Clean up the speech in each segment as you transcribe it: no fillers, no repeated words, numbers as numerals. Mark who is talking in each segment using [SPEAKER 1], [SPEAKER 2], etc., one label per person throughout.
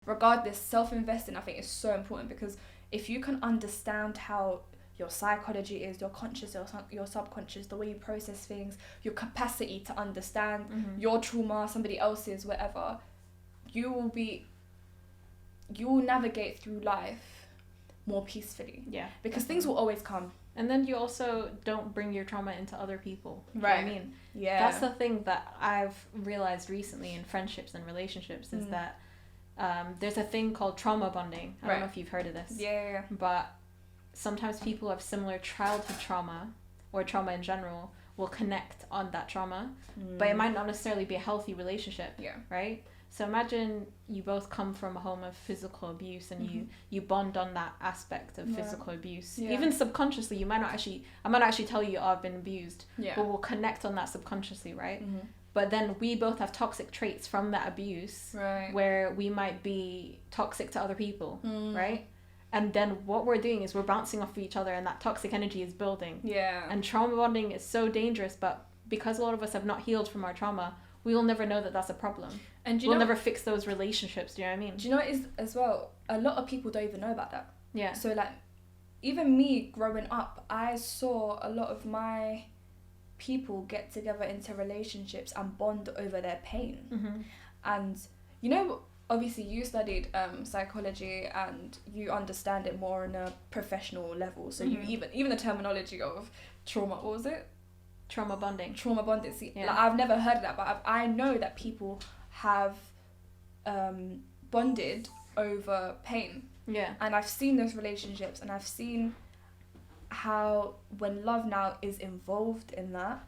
[SPEAKER 1] regardless, self-investing, I think, is so important, because if you can understand how your psychology is, your conscious, your subconscious, the way you process things, your capacity to understand your trauma, somebody else's, whatever, you will navigate through life more peacefully.
[SPEAKER 2] Yeah.
[SPEAKER 1] Because things will always come.
[SPEAKER 2] And then you also don't bring your trauma into other people.
[SPEAKER 1] Right.
[SPEAKER 2] You know what I mean?
[SPEAKER 1] Yeah.
[SPEAKER 2] That's the thing that I've realized recently in friendships and relationships is that there's a thing called trauma bonding. I don't know if you've heard of this.
[SPEAKER 1] Yeah.
[SPEAKER 2] But sometimes people who have similar childhood trauma or trauma in general will connect on that trauma. But it might not necessarily be a healthy relationship. Yeah. Right? So imagine you both come from a home of physical abuse and you bond on that aspect of physical abuse. Yeah. Even subconsciously, I might not actually tell you, oh, I've been abused, but we'll connect on that subconsciously, right? But then we both have toxic traits from that abuse, where we might be toxic to other people, right? And then what we're doing is we're bouncing off of each other, and that toxic energy is building. Yeah. And trauma bonding is so dangerous, but because a lot of us have not healed from our trauma, we will never know that that's a problem. And we'll never fix those relationships. Do you know what I mean?
[SPEAKER 1] Do you know what is as well? A lot of people don't even know about that. Yeah. So like, even me growing up, I saw a lot of my people get together into relationships and bond over their pain. And you know, obviously you studied psychology and you understand it more on a professional level. So you even the terminology of trauma, what was it?
[SPEAKER 2] Trauma bonding.
[SPEAKER 1] See, like, I've never heard of that, but I know that people have bonded over pain. Yeah. And I've seen those relationships, and I've seen how when love now is involved in that,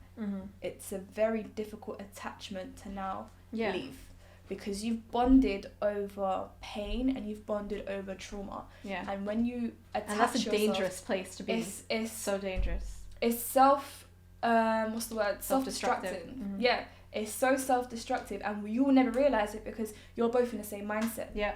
[SPEAKER 1] it's a very difficult attachment to now leave, because you've bonded over pain and you've bonded over trauma. Yeah. And when you attach
[SPEAKER 2] and that's a
[SPEAKER 1] yourself,
[SPEAKER 2] dangerous place to be. It's so dangerous.
[SPEAKER 1] It's what's the word? Self-destructive. Yeah. It's so self-destructive, and you will never realise it because you're both in the same mindset. Yeah.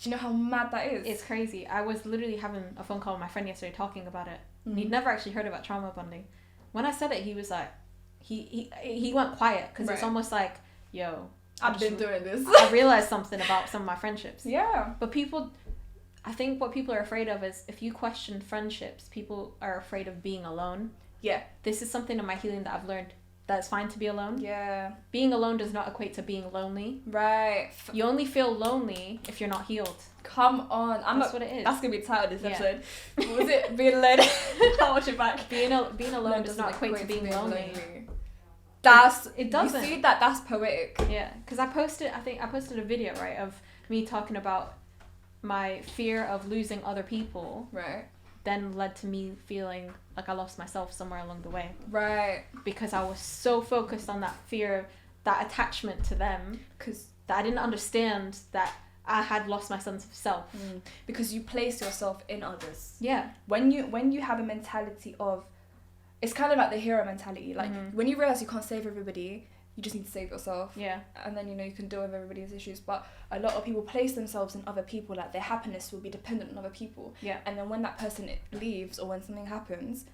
[SPEAKER 1] Do you know how mad that is?
[SPEAKER 2] It's crazy. I was literally having a phone call with my friend yesterday talking about it. He'd never actually heard about trauma bonding. When I said it, he was like, he went quiet, because it's almost like, yo,
[SPEAKER 1] I've been doing this.
[SPEAKER 2] I realised something about some of my friendships. Yeah. But I think what people are afraid of is if you question friendships, people are afraid of being alone. Yeah. This is something in my healing that I've learned. That it's fine to be alone. Yeah. Being alone does not equate to being lonely. Right. You only feel lonely if you're not healed.
[SPEAKER 1] Come on.
[SPEAKER 2] That's what it is.
[SPEAKER 1] That's going to be the title of this episode. What was it? Being alone. I'll watch it back.
[SPEAKER 2] Being alone does not equate to being lonely.
[SPEAKER 1] It doesn't. You see that? That's poetic.
[SPEAKER 2] Yeah. Because I posted a video, right, of me talking about my fear of losing other people. Right. Then led to me feeling like I lost myself somewhere along the way. Right. Because I was so focused on that fear, that attachment to them, that I didn't understand that I had lost my sense of self.
[SPEAKER 1] Because you place yourself in others. Yeah. When you have a mentality of, it's kind of like the hero mentality. Like when you realise you can't save everybody, you just need to save yourself. Yeah. And then, you can deal with everybody's issues. But a lot of people place themselves in other people, like their happiness will be dependent on other people. Yeah. And then when that person leaves or when something happens,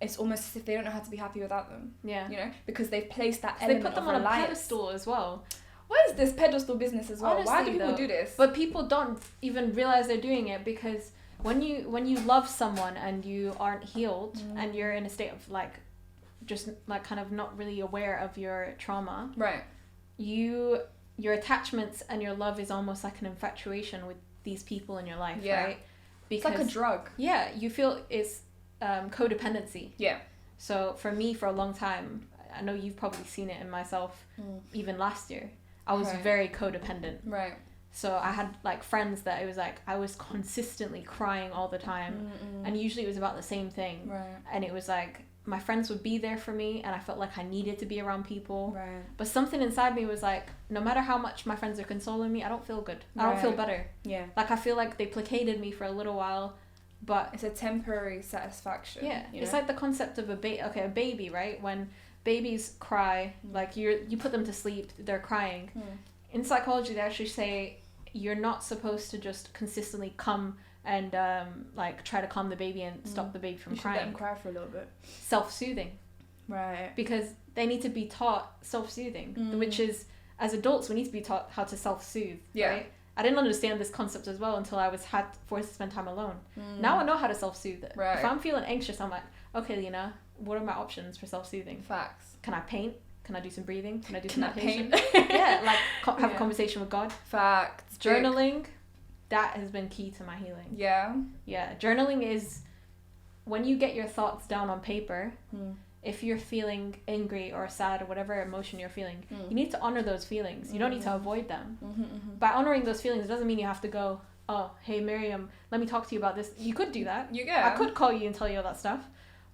[SPEAKER 1] it's almost as if they don't know how to be happy without them. Yeah. Because they've placed that element of reliance. They put them on a
[SPEAKER 2] pedestal as well.
[SPEAKER 1] What is this pedestal business as well?
[SPEAKER 2] Honestly,
[SPEAKER 1] why do people do this?
[SPEAKER 2] But people don't even realise they're doing it, because when you love someone and you aren't healed and you're in a state of like, just like kind of not really aware of your trauma, right? Your attachments and your love is almost like an infatuation with these people in your life, right?
[SPEAKER 1] Because it's like a drug.
[SPEAKER 2] Yeah, you feel it's codependency. Yeah. So for me, for a long time, I know you've probably seen it in myself. Even last year, I was very codependent. Right. So I had like friends that it was like I was consistently crying all the time, and usually it was about the same thing. Right. And it was like, my friends would be there for me, and I felt like I needed to be around people. Right. But something inside me was like, no matter how much my friends are consoling me, I don't feel good. I don't feel better. Yeah. Like I feel like they placated me for a little while, but
[SPEAKER 1] it's a temporary satisfaction.
[SPEAKER 2] Yeah. It's like the concept of a baby, right? When babies cry, like you put them to sleep, they're crying. In psychology, they actually say you're not supposed to just consistently come and like try to calm the baby and stop the baby from crying.
[SPEAKER 1] Let them cry for a little bit.
[SPEAKER 2] Self-soothing. Right. Because they need to be taught self-soothing, which is, as adults, we need to be taught how to self-soothe, right? I didn't understand this concept as well until I was forced to spend time alone. Now I know how to self-soothe it. Right. If I'm feeling anxious, I'm like, okay, Lena, what are my options for self-soothing?
[SPEAKER 1] Facts.
[SPEAKER 2] Can I paint? Can I do some breathing? Can I do some meditation? Yeah, like have a conversation with God.
[SPEAKER 1] Facts.
[SPEAKER 2] Journaling, that has been key to my healing.
[SPEAKER 1] Yeah.
[SPEAKER 2] Yeah, journaling is when you get your thoughts down on paper. If you're feeling angry or sad or whatever emotion you're feeling, you need to honor those feelings. You don't need to avoid them. By honoring those feelings, it doesn't mean you have to go, oh, hey, Miriam, let me talk to you about this. You could do that. I could call you and tell you all that stuff.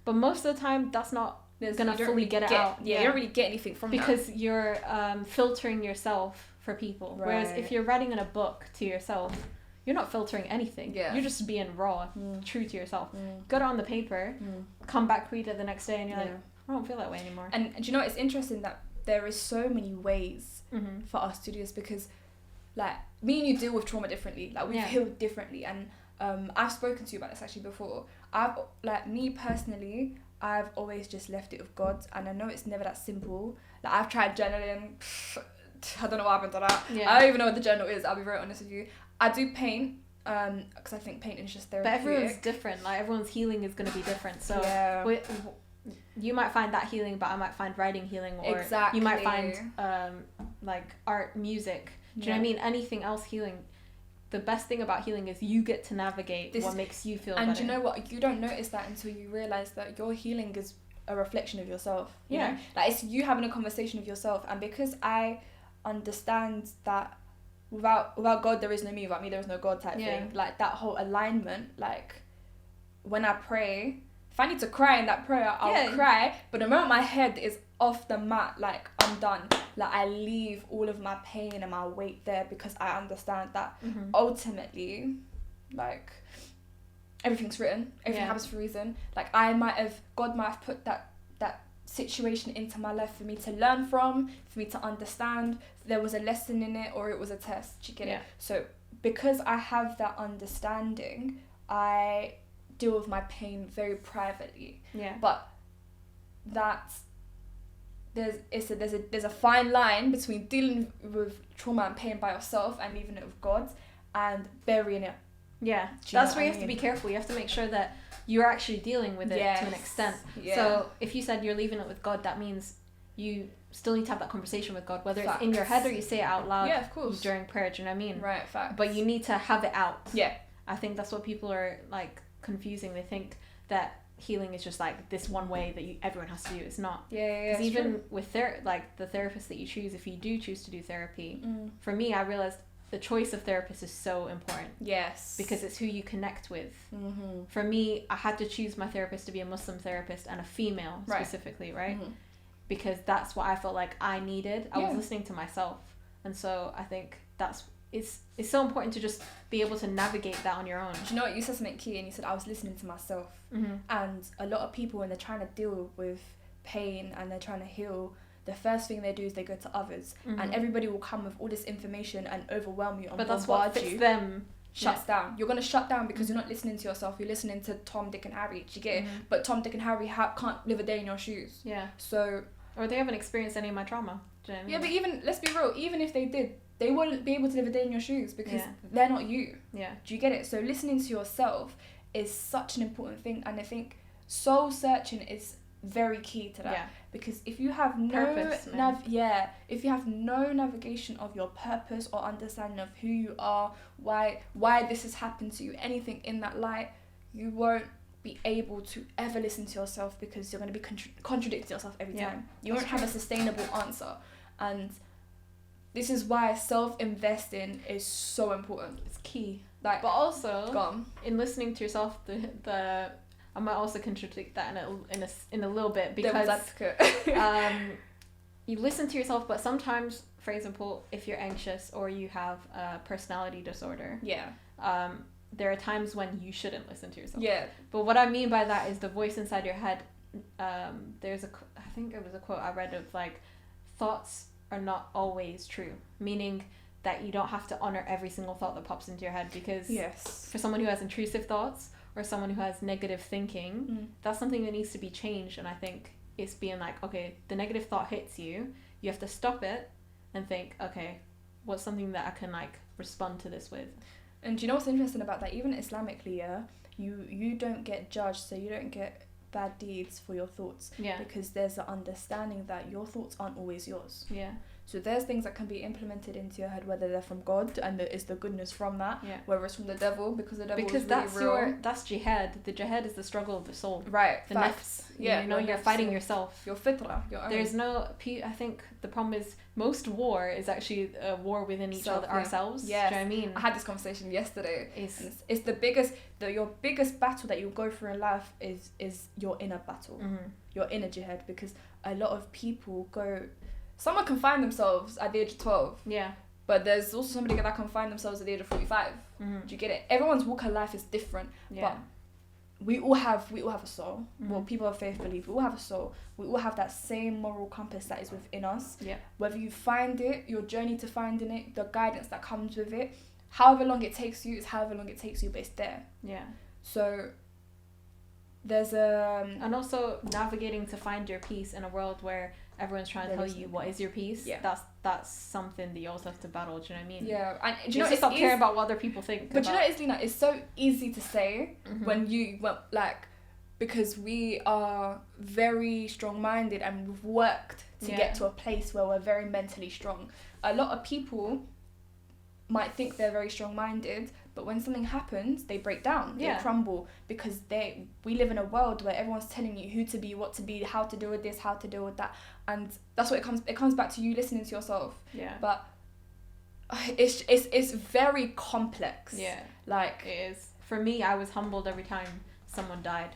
[SPEAKER 2] But most of the time, that's not going to fully get it out.
[SPEAKER 1] Yeah, you don't really get anything from
[SPEAKER 2] because that. You're filtering yourself for people. Right. Whereas if you're writing in a book to yourself, you're not filtering anything. Yeah. You're just being raw, true to yourself. Get it on the paper, come back, read it the next day, and you're like, I don't feel that way anymore.
[SPEAKER 1] And do you know, it's interesting that there is so many ways for us to do this, because like me and you deal with trauma differently. Like we've healed differently, and I've spoken to you about this actually before. Me personally, I've always just left it with God, and I know it's never that simple. Like I've tried journaling. I don't know what happened to that. Yeah. I don't even know what the journal is. I'll be very honest with you. I do paint, because I think painting is just therapeutic.
[SPEAKER 2] But everyone's different. Like everyone's healing is going to be different. So you might find that healing, but I might find writing healing, or you might find like art, music. Do you know what I mean? Anything else healing. The best thing about healing is you get to navigate what makes you feel better.
[SPEAKER 1] And you know what? You don't notice that until you realize that your healing is a reflection of yourself. You know? Like it's you having a conversation with yourself. And because I understand that without God there is no me, without me there is no God type thing. Like that whole alignment. Like when I pray, if I need to cry in that prayer, I'll cry. But the moment my head is off the mat, like I'm done. Like I leave all of my pain and my weight there, because I understand that ultimately, like everything's written. Everything happens for a reason. Like God might have put that situation into my life for me to learn from, for me to understand. There was a lesson in it, or it was a test. Do you get it? So because I have that understanding, I deal with my pain very privately. Yeah. But there's a fine line between dealing with trauma and pain by yourself and leaving it with God, and burying it.
[SPEAKER 2] Yeah. That's where you have to be careful. You have to make sure that you're actually dealing with it to an extent. Yeah. So if you said you're leaving it with God, that means you still need to have that conversation with God, whether it's in your head or you say it out loud.
[SPEAKER 1] Yeah, of course.
[SPEAKER 2] During prayer, do you know what I mean?
[SPEAKER 1] Right, facts.
[SPEAKER 2] But you need to have it out.
[SPEAKER 1] Yeah.
[SPEAKER 2] I think that's what people are like confusing. They think that healing is just like this one way that everyone has to do. It's not.
[SPEAKER 1] Yeah.
[SPEAKER 2] Because even with the therapist that you choose, if you do choose to do therapy, for me, I realized the choice of therapist is so important.
[SPEAKER 1] Yes.
[SPEAKER 2] Because it's who you connect with. For me, I had to choose my therapist to be a Muslim therapist and a female specifically, right? Because that's what I felt like I needed. I was listening to myself. And so I think it's so important to just be able to navigate that on your own.
[SPEAKER 1] Do you know what? You said something key, and you said I was listening to myself. And a lot of people, when they're trying to deal with pain and they're trying to heal, the first thing they do is they go to others, and everybody will come with all this information and overwhelm you and
[SPEAKER 2] that's what fits them.
[SPEAKER 1] Shuts down. You're going to shut down because you're not listening to yourself. You're listening to Tom, Dick and Harry. Do you get it? But Tom, Dick and Harry can't live a day in your shoes.
[SPEAKER 2] Yeah.
[SPEAKER 1] So...
[SPEAKER 2] Or they haven't experienced any of my trauma. Do you know what I mean?
[SPEAKER 1] Yeah, but even, let's be real, even if they did, they wouldn't be able to live a day in your shoes because they're not you.
[SPEAKER 2] Yeah.
[SPEAKER 1] Do you get it? So listening to yourself is such an important thing, and I think soul searching is very key to that. Yeah. Because if you have if you have no navigation of your purpose or understanding of who you are, why this has happened to you, anything in that light, you won't be able to ever listen to yourself, because you're going to be contradicting yourself every time. You won't have a sustainable answer. And this is why self-investing is so important.
[SPEAKER 2] It's key. Like, but also in listening to yourself, I might also contradict that in a little bit, because you listen to yourself, but sometimes, for example, if you're anxious or you have a personality disorder, there are times when you shouldn't listen to yourself. Yeah. But what I mean by that is the voice inside your head. I think it was a quote I read of like, thoughts are not always true, meaning that you don't have to honor every single thought that pops into your head, because for someone who has intrusive thoughts or someone who has negative thinking, that's something that needs to be changed. And I think it's being like, okay, the negative thought hits you, you have to stop it and think, okay, what's something that I can like respond to this with.
[SPEAKER 1] And do you know what's interesting about that? Even Islamically, yeah, you don't get judged, so you don't get bad deeds for your thoughts.
[SPEAKER 2] Yeah.
[SPEAKER 1] Because there's an understanding that your thoughts aren't always yours.
[SPEAKER 2] Yeah.
[SPEAKER 1] So there's things that can be implemented into your head, whether they're from God and it's the goodness from that, whether it's from the devil, because the devil is really real.
[SPEAKER 2] That's jihad. The jihad is the struggle of the soul.
[SPEAKER 1] Right.
[SPEAKER 2] The nafs. Yeah. You're fighting yourself.
[SPEAKER 1] Your fitra. Your own.
[SPEAKER 2] There's no. I think the problem is most war is actually a war within each other, ourselves.
[SPEAKER 1] Yeah.
[SPEAKER 2] Do you know what I mean?
[SPEAKER 1] I had this conversation yesterday. It's the biggest. Your biggest battle that you'll go through in life is your inner battle, your inner jihad, because a lot of people go. Someone can find themselves at the age of 12.
[SPEAKER 2] Yeah.
[SPEAKER 1] But there's also somebody that can find themselves at the age of 45. Do you get it? Everyone's walk of life is different. Yeah. But we all have a soul. Well, people of faith believe we all have a soul. We all have that same moral compass that is within us.
[SPEAKER 2] Yeah.
[SPEAKER 1] Whether you find it, your journey to finding it, the guidance that comes with it, however long it takes you is however long it takes you, but it's there.
[SPEAKER 2] Yeah.
[SPEAKER 1] So there's
[SPEAKER 2] and also navigating to find your peace in a world where everyone's trying to tell you what is your peace. Yeah. That's something that you also have to battle. Do you know what I mean?
[SPEAKER 1] Yeah. And
[SPEAKER 2] do you know, stop caring about what other people think.
[SPEAKER 1] But you know, it's Lena. It's so easy to say because we are very strong-minded and we've worked to get to a place where we're very mentally strong. A lot of people might think they're very strong-minded, but when something happens, they break down, they crumble, because we live in a world where everyone's telling you who to be, what to be, how to deal with this, how to deal with that, and that's what it comes back to you listening to yourself.
[SPEAKER 2] Yeah.
[SPEAKER 1] But it's very complex.
[SPEAKER 2] Yeah.
[SPEAKER 1] Like
[SPEAKER 2] it is. For me, I was humbled every time someone died.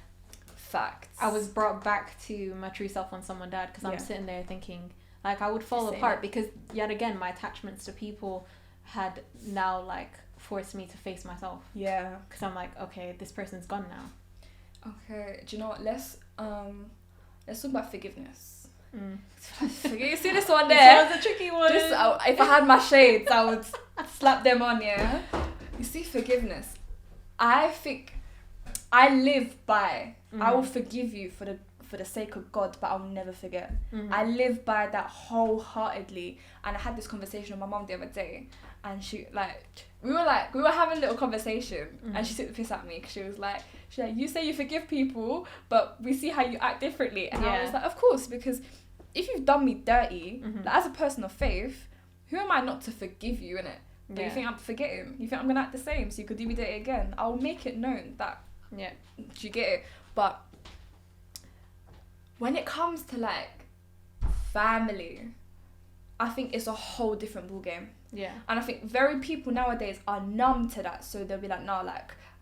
[SPEAKER 1] Facts.
[SPEAKER 2] I was brought back to my true self when someone died, because I'm sitting there thinking, like, I would fall apart because yet again my attachments to people had now like forced me to face myself.
[SPEAKER 1] Yeah.
[SPEAKER 2] Because I'm like, okay, this person's gone now.
[SPEAKER 1] Okay, do you know what? Let's talk about forgiveness. You see this one there?
[SPEAKER 2] That was a tricky one.
[SPEAKER 1] If I had my shades, I would slap them on. Yeah. You see, forgiveness. I think I live by. I will forgive you for the sake of God, but I'll never forget. I live by that wholeheartedly. And I had this conversation with my mum the other day, and she we were having a little conversation, and she took the piss at me because she was like, you say you forgive people, but we see how you act differently. And I was like, of course, because if you've done me dirty, as a person of faith, who am I not to forgive you, innit? But you think I'm forgetting? You think I'm gonna act the same so you could do me dirty again? I'll make it known that. Yeah. Do you get it? But when it comes to family, I think it's a whole different ballgame.
[SPEAKER 2] Yeah.
[SPEAKER 1] And I think very people nowadays are numb to that, so they'll be like, no,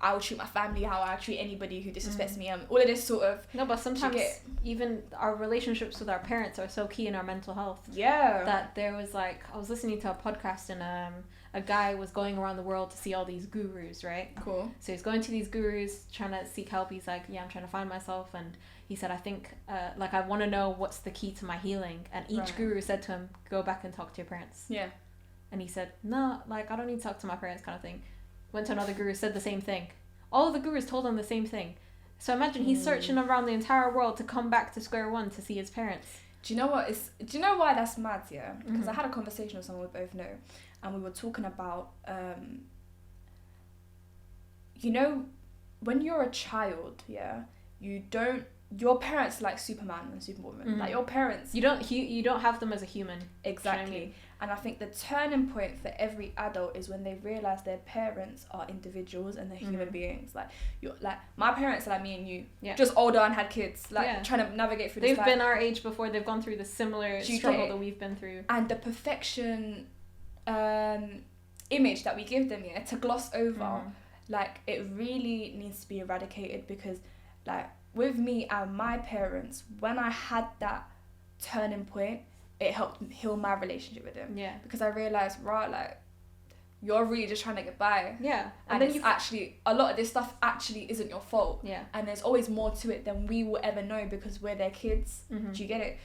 [SPEAKER 1] I will treat my family how I treat anybody who disrespects me. All of this sort of.
[SPEAKER 2] No, but sometimes even our relationships with our parents are so key in our mental health.
[SPEAKER 1] Yeah.
[SPEAKER 2] That there was I was listening to a podcast, and a guy was going around the world to see all these gurus, right?
[SPEAKER 1] Cool.
[SPEAKER 2] So he's going to these gurus trying to seek help. He's like, I'm trying to find myself, and he said, I think I want to know what's the key to my healing. And each guru said to him, go back and talk to your parents.
[SPEAKER 1] Yeah.
[SPEAKER 2] And he said, no, I don't need to talk to my parents, kind of thing. Went to another guru, said the same thing. All of the gurus told him the same thing. So imagine he's searching around the entire world to come back to square one to see his parents.
[SPEAKER 1] Do you know why that's mad, yeah? Because I had a conversation with someone we both know, and we were talking about, when you're a child, yeah, your parents like Superman and Superwoman. Like your parents,
[SPEAKER 2] you don't have them as a human.
[SPEAKER 1] Exactly.
[SPEAKER 2] You know what I mean?
[SPEAKER 1] And I think the turning point for every adult is when they realize their parents are individuals and they're human beings. My parents are like me and you, just older and had kids, trying to navigate through this life.
[SPEAKER 2] They've been our age before. They've gone through the similar struggle that we've been through.
[SPEAKER 1] And the perfection image that we give them, to gloss over, it really needs to be eradicated, because with me and my parents, when I had that turning point, it helped heal my relationship with them. Yeah. Because I realised, you're really just trying to get by.
[SPEAKER 2] Yeah.
[SPEAKER 1] And then actually, a lot of this stuff actually isn't your fault.
[SPEAKER 2] Yeah.
[SPEAKER 1] And there's always more to it than we will ever know, because we're their kids. Do you get it?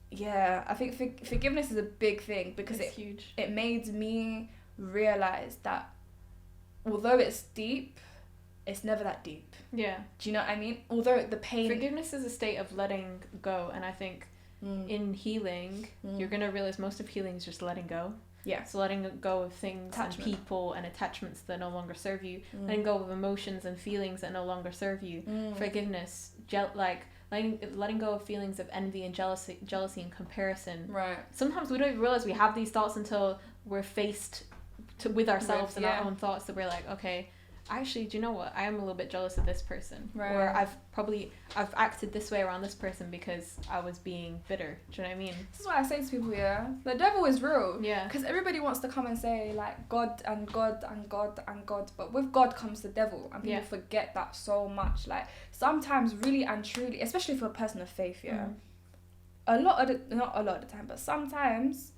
[SPEAKER 1] Yeah, I think forgiveness is a big thing, because it's
[SPEAKER 2] huge. It
[SPEAKER 1] made me realise that although it's deep, it's never that deep.
[SPEAKER 2] Yeah.
[SPEAKER 1] Do you know what I mean? Although the pain...
[SPEAKER 2] Forgiveness is a state of letting go, and I think in healing, you're going to realise most of healing is just letting go.
[SPEAKER 1] Yeah.
[SPEAKER 2] So letting go of things and people and attachments that no longer serve you. Letting go of emotions and feelings that no longer serve you. Forgiveness, letting go of feelings of envy and jealousy and comparison.
[SPEAKER 1] Right.
[SPEAKER 2] Sometimes we don't even realize we have these thoughts until we're faced with ourselves and our own thoughts, that we're like, okay, actually, do you know what? I am a little bit jealous of this person. Right. Or I've acted this way around this person because I was being bitter. Do you know what I mean?
[SPEAKER 1] This is what I say to people, the devil is real. Yeah. Because everybody wants to come and say, like, God and God and God and God. But with God comes the devil. And people forget that so much. Like, sometimes really and truly, especially for a person of faith, not a lot of the time, but sometimes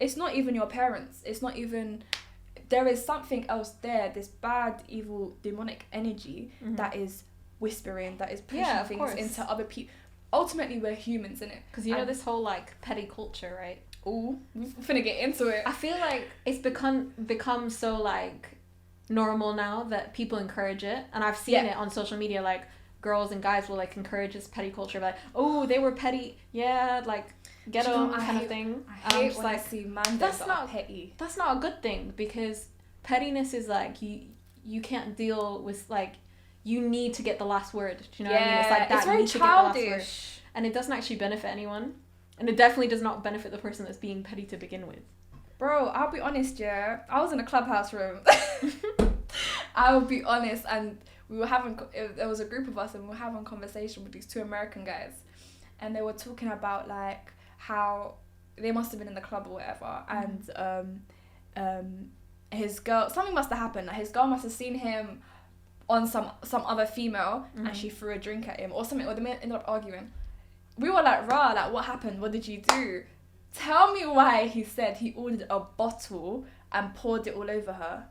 [SPEAKER 1] it's not even your parents. It's not even... There is something else there, this bad, evil, demonic energy that is whispering, that is pushing things into other people. Ultimately, we're humans, innit?
[SPEAKER 2] Because you know this whole, like, petty culture, right?
[SPEAKER 1] Ooh, we're finna get into it.
[SPEAKER 2] I feel like it's become so, like, normal now that people encourage it. And I've seen it on social media, like, girls and guys will, like, encourage this petty culture. Like, oh, they were petty. Yeah, like... ghetto kind of thing.
[SPEAKER 1] I hate when I see man that's not petty.
[SPEAKER 2] That's not a good thing, because pettiness is like you can't deal with, like, you need to get the last word. Do you know what I mean? It's like that. It's very childish, and it doesn't actually benefit anyone, and it definitely does not benefit the person that's being petty to begin with.
[SPEAKER 1] Bro, I'll be honest. I was in a clubhouse room. I will be honest, and we were having. There was a group of us, and we were having a conversation with these two American guys, and they were talking about, like, how they must have been in the club or whatever, and his girl, something must have happened. Like, his girl must have seen him on some other female, and she threw a drink at him or something, or they ended up arguing. We were like, rah, like, what happened? What did you do? Tell me why he said he ordered a bottle and poured it all over her.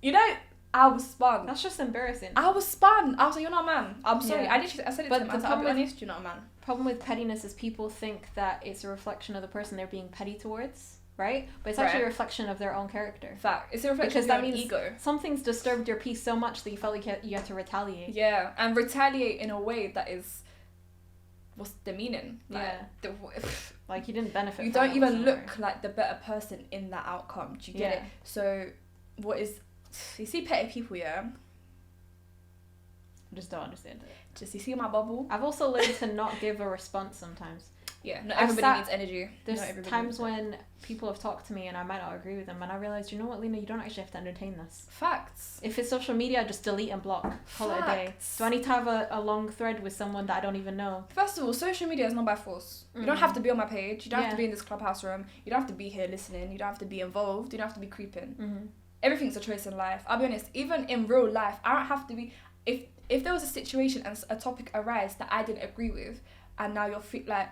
[SPEAKER 1] You know, I was spun.
[SPEAKER 2] That's just embarrassing.
[SPEAKER 1] I was spun. I was like, you're not a man. I'm sorry. I said it to him. I said, I'll be honest, you're not a man.
[SPEAKER 2] Problem with pettiness is people think that it's a reflection of the person they're being petty towards, right? But it's actually a reflection of their own character.
[SPEAKER 1] Fact. It's a reflection of your ego.
[SPEAKER 2] Something's disturbed your peace so much that you felt like you had to retaliate.
[SPEAKER 1] Yeah, and retaliate in a way that is... What's demeaning? Like,
[SPEAKER 2] like, you didn't benefit
[SPEAKER 1] you don't even look like the better person in that outcome. Do you get it? So, what is... You see petty people, I
[SPEAKER 2] just don't understand it.
[SPEAKER 1] Just, you see my bubble?
[SPEAKER 2] I've also learned to not give a response sometimes.
[SPEAKER 1] Yeah, not everybody needs energy.
[SPEAKER 2] There's times when people have talked to me and I might not agree with them, and I realised, you know what, Lena, you don't actually have to entertain this.
[SPEAKER 1] Facts.
[SPEAKER 2] If it's social media, just delete and block. Call it a day. Do I need to have a long thread with someone that I don't even know?
[SPEAKER 1] First of all, social media is not by force. You don't have to be on my page. You don't have to be in this clubhouse room. You don't have to be here listening. You don't have to be involved. You don't have to be creeping. Everything's a choice in life. I'll be honest, even in real life, I don't have to be... If there was a situation and a topic arise that I didn't agree with, and now you're like...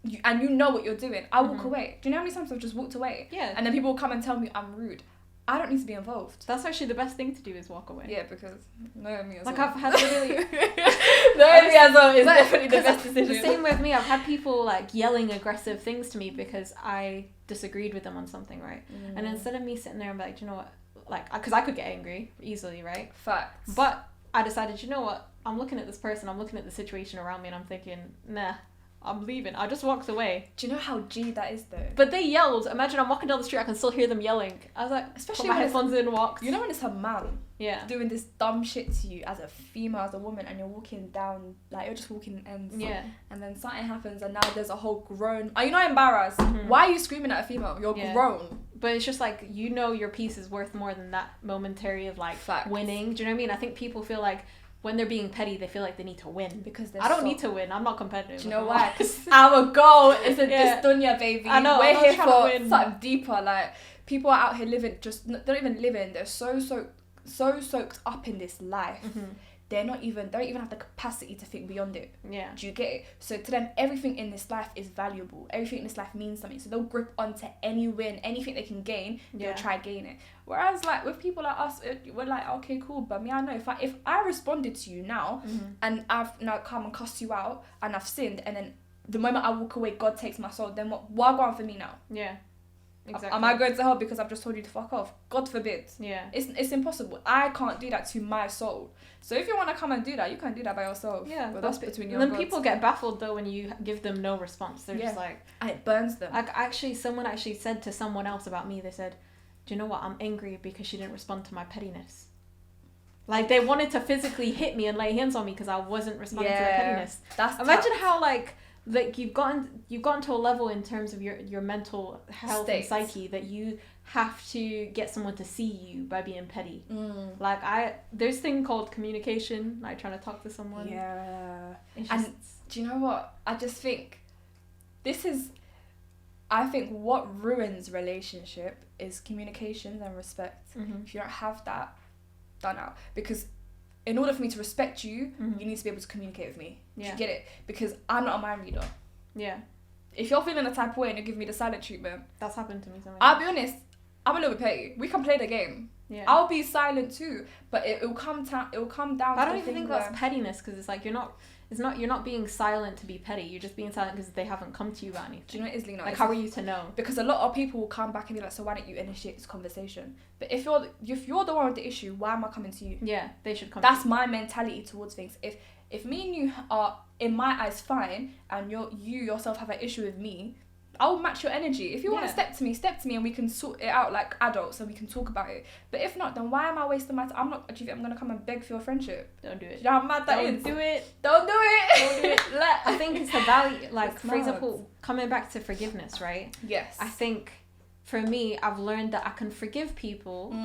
[SPEAKER 1] you know what you're doing, I'll walk away. Do you know how many times I've just walked away? Yeah. And then people will come and tell me I'm rude. I don't need to be involved.
[SPEAKER 2] That's actually the best thing to do, is walk away.
[SPEAKER 1] Yeah, because me as
[SPEAKER 2] like
[SPEAKER 1] well.
[SPEAKER 2] I've had literally...
[SPEAKER 1] me as well is definitely the best decision.
[SPEAKER 2] The same with me. I've had people, like, yelling aggressive things to me because I disagreed with them on something, right? And instead of me sitting there and be like, do you know what? Like, because I could get angry easily, right?
[SPEAKER 1] Facts.
[SPEAKER 2] But I decided, you know what? I'm looking at this person, I'm looking at the situation around me, and I'm thinking, nah, I'm leaving. I just walked away.
[SPEAKER 1] Do you know how G that is, though?
[SPEAKER 2] But they yelled. Imagine I'm walking down the street, I can still hear them yelling. I was like, especially put my headphones in and walked.
[SPEAKER 1] You know when it's a man doing this dumb shit to you as a female, as a woman, and you're walking down, like, you're just walking ends. Yeah. And then something happens, and now there's a whole groan. Are you not embarrassed? Why are you screaming at a female? You're grown.
[SPEAKER 2] But it's just like, you know, your piece is worth more than that momentary of, like, winning. Do you know what I mean? I think people feel like when they're being petty, they feel like they need to win. Because I don't need to win. I'm not competitive.
[SPEAKER 1] Do you know why? Because our goal isn't this dunya, baby. I know. We're here for something deeper. Like, people are out here living, they're not even living. They're so soaked up in this life. They don't even have the capacity to think beyond it. Yeah. Do you get it? So to them, everything in this life is valuable. Everything in this life means something. So they'll grip onto any win, anything they can gain, they'll try gain it. Whereas, like, with people like us, we're like, okay, cool, but me, I know if I responded to you now, and I've now come and cussed you out, and I've sinned, and then the moment I walk away, God takes my soul, then what go on for me now? Yeah. Exactly. Am I going to hell because I've just told you to fuck off? God forbid. Yeah. It's impossible. I can't do that to my soul. So if you want to come and do that, you can do that by yourself. Yeah. But that's between you and God.
[SPEAKER 2] Then people get baffled though when you give them no response. They're just like...
[SPEAKER 1] And it burns them.
[SPEAKER 2] Like, someone actually said to someone else about me, they said, do you know what? I'm angry because she didn't respond to my pettiness. Like, they wanted to physically hit me and lay hands on me because I wasn't responding to their pettiness. Imagine how, like you've gotten to a level in terms of your mental health and psyche that you have to get someone to see you by being petty. Like, there's a thing called communication, like trying to talk to someone.
[SPEAKER 1] Yeah. And do you know what? I just think I think what ruins relationship is communication and respect. If you don't have that, done out. Because in order for me to respect you, you need to be able to communicate with me. Yeah. You get it? Because I'm not a mind reader. Yeah. If you're feeling a type of way and you're giving me the silent treatment...
[SPEAKER 2] That's happened to me sometimes.
[SPEAKER 1] I'll be honest, I'm a little bit petty. We can play the game. Yeah. I'll be silent too, but it'll come down
[SPEAKER 2] I don't even think that's pettiness, because it's like you're not being silent to be petty. You're just being silent because they haven't come to you about anything.
[SPEAKER 1] Do you know what it is, Lena?
[SPEAKER 2] Like, how are you to know?
[SPEAKER 1] Because a lot of people will come back and be like, so why don't you initiate this conversation? But if you're the one with the issue, why am I coming to you?
[SPEAKER 2] Yeah, they should come.
[SPEAKER 1] That's my mentality towards things. If me and you are, in my eyes, fine, and you yourself have an issue with me, I'll match your energy. If you want to step to me and we can sort it out like adults and we can talk about it. But if not, then why am I wasting my time? Do you think I'm going to come and beg for your friendship?
[SPEAKER 2] Don't do it.
[SPEAKER 1] Do you know how mad that is?
[SPEAKER 2] Don't do it.
[SPEAKER 1] Don't do it.
[SPEAKER 2] Don't do it. I think it's the value, like, for example, coming back to forgiveness, right?
[SPEAKER 1] Yes.
[SPEAKER 2] I think, for me, I've learned that I can forgive people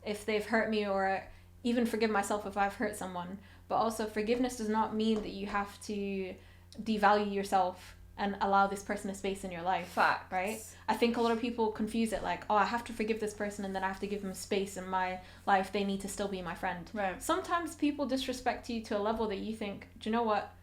[SPEAKER 2] if they've hurt me, or even forgive myself if I've hurt someone. But also, forgiveness does not mean that you have to devalue yourself and allow this person a space in your life.
[SPEAKER 1] Facts.
[SPEAKER 2] Right? I think a lot of people confuse it like, oh, I have to forgive this person and then I have to give them space in my life. They need to still be my friend.
[SPEAKER 1] Right.
[SPEAKER 2] Sometimes people disrespect you to a level that you think, do you know what?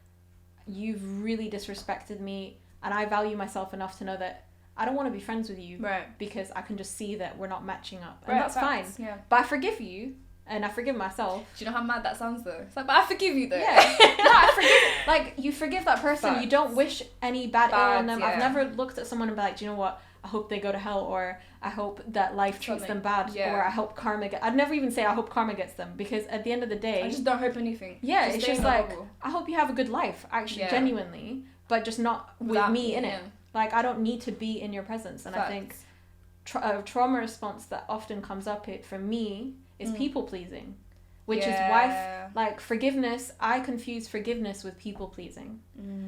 [SPEAKER 2] You've really disrespected me, and I value myself enough to know that I don't want to be friends with you.
[SPEAKER 1] Right.
[SPEAKER 2] Because I can just see that we're not matching up. And
[SPEAKER 1] right,
[SPEAKER 2] that's fine.
[SPEAKER 1] Yeah.
[SPEAKER 2] But I forgive you. And I forgive myself.
[SPEAKER 1] Do you know how mad that sounds though? It's like, but I forgive you though.
[SPEAKER 2] Yeah. No, I forgive. Like, you forgive that person. Facts. You don't wish any bad ill on them. Yeah. I've never looked at someone and be like, do you know what? I hope they go to hell, or I hope that life treats them bad, or I hope karma I'd never even say I hope karma gets them, because at the end of the day...
[SPEAKER 1] I just don't hope anything.
[SPEAKER 2] Yeah, it's just like, bubble. I hope you have a good life, actually, genuinely, but just not with me in it. Like, I don't need to be in your presence. And Facts. I think a trauma response that often comes up for me is people-pleasing. Which is why, like, forgiveness, I confuse forgiveness with people-pleasing.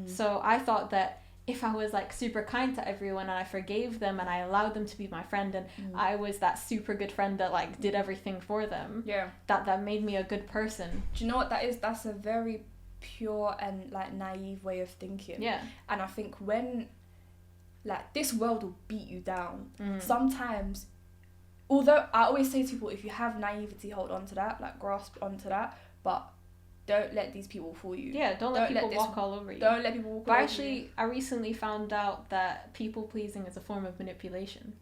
[SPEAKER 2] So I thought that if I was, like, super kind to everyone and I forgave them and I allowed them to be my friend and I was that super good friend that, like, did everything for them, that made me a good person.
[SPEAKER 1] Do you know what that is? That's a very pure and, like, naive way of thinking.
[SPEAKER 2] Yeah.
[SPEAKER 1] And I think when, like, this world will beat you down, sometimes... Although I always say to people, if you have naivety, hold on to that, like grasp onto that, but don't let these people fool you.
[SPEAKER 2] Yeah, don't let people walk all over you.
[SPEAKER 1] Don't let people walk all over you.
[SPEAKER 2] But actually, I recently found out that people pleasing is a form of manipulation.